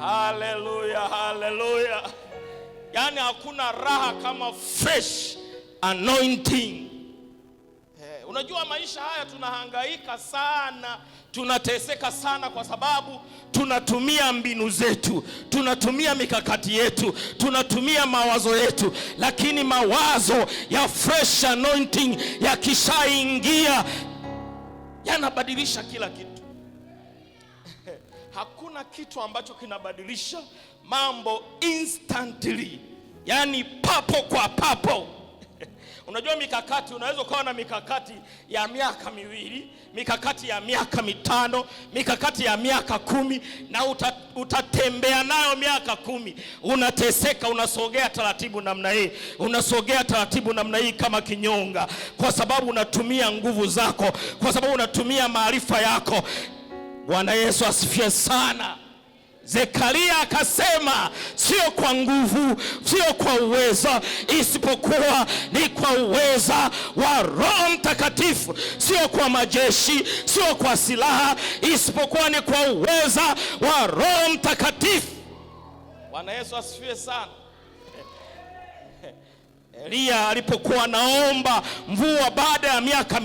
Haleluya, haleluya. Yaani hakuna raha kama fresh anointing. Unajua maisha haya tunahangaika sana, tunateseka sana kwa sababu tunatumia mbinu zetu, tunatumia mikakati yetu, tunatumia mawazo yetu, lakini mawazo ya fresh anointing yakishaingia yanabadilisha kila kitu. Hakuna kitu ambacho kinabadilisha mambo instantly, yani papo kwa papo. Unajua mikakati, unaweza kuwa na mikakati ya miaka miwili, mikakati ya miaka mitano, mikakati ya miaka 10, na utatembea nayo miaka 10. Unateseka, unasogea taratibu namna hii, unasogea taratibu namna hii kama kinyonga, kwa sababu unatumia nguvu zako, kwa sababu unatumia maarifa yako. Bwana Yesu asifiwe sana. Zekaria akasema sio kwa nguvu, sio kwa uweza, isipokuwa ni kwa uweza wa Roho Mtakatifu. Sio kwa majeshi, sio kwa silaha, isipokuwa ni kwa uweza wa Roho Mtakatifu. Bwana Yesu asifiwe sana. Elia alipokuwa naomba mvua baada ya miaka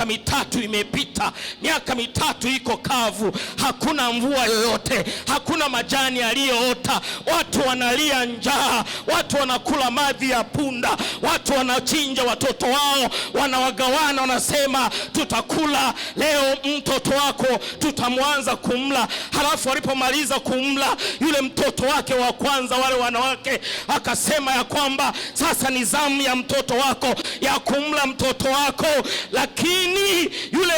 mitatu imepita, miaka mitatu iko kavu, hakuna mvua yoyote, hakuna majani yaliyoota, watu wanalia njaa, watu wanakula mavi ya punda, watu wanachinja watoto wao, wanawagawana, wanasema tutakula leo mtoto wako, tutamwanza kumla. Halafu walipomaliza kumla yule mtoto wake wa kwanza, wale wanawake akasema ya kwamba sasa ni zamu ya mtoto wako ya kumla mtoto wako. Lakini yule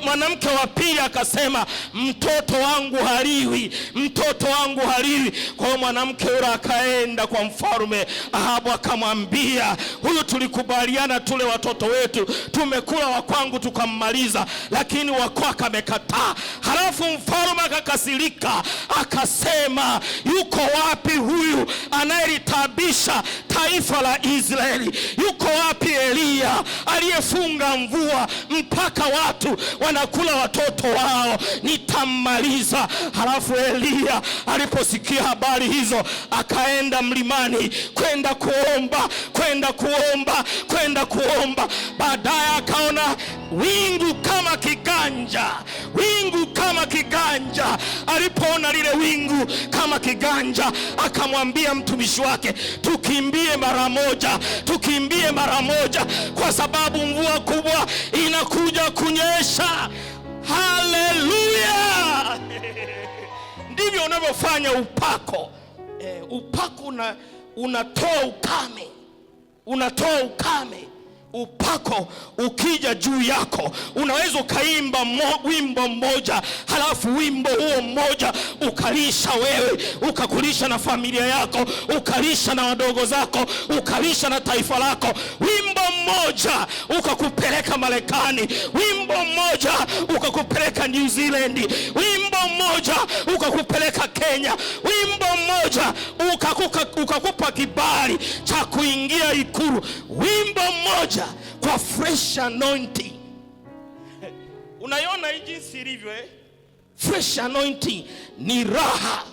mwanamke wa pili akasema mtoto wangu haliwi, mtoto wangu haliwi. Kwa hiyo mwanamke yule akaenda kwa mfalme Ahabu akamwambia, huyu tulikubaliana tule watoto wetu, tumekula wa kwangu tukammaliza, lakini wa kwako amekataa. Halafu mfalme akakasirika akasema, yuko wapi huyu anayelitabisha taifa la Israeli? Yuko wapi Elia aliyefunga mvua mpaka watu wanakula watoto wao? Nitammaliza. Halafu Elia aliposikia habari hizo akaenda mlimani kwenda kuomba. Baadaye akaona wingu kama kiganja. Alipoona lile wingu kama kiganja, akamwambia mtumishi wake, tukimbie mara moja, kwa sababu mvua kubwa inakuja kunyesha. Haleluya! Ndivyo unavyofanya upako. Upako unatoa ukame. Upako ukija juu yako, unaweza ukaimba wimbo mmoja, halafu wimbo huo mmoja ukalisha wewe, ukakulisha na familia yako, ukalisha na wadogo zako, ukalisha na taifa lako. Wimbo mmoja ukakupeleka Marekani, wimbo mmoja ukakupeleka New Zealand, wimbo mmoja ukakupeleka Kenya, wimbo mmoja ukakupa kibali cha kuingia Ikulu. Wimbo mmoja kwa fresh anointing. Unaiona hii jinsi ilivyo, fresh anointing ni raha.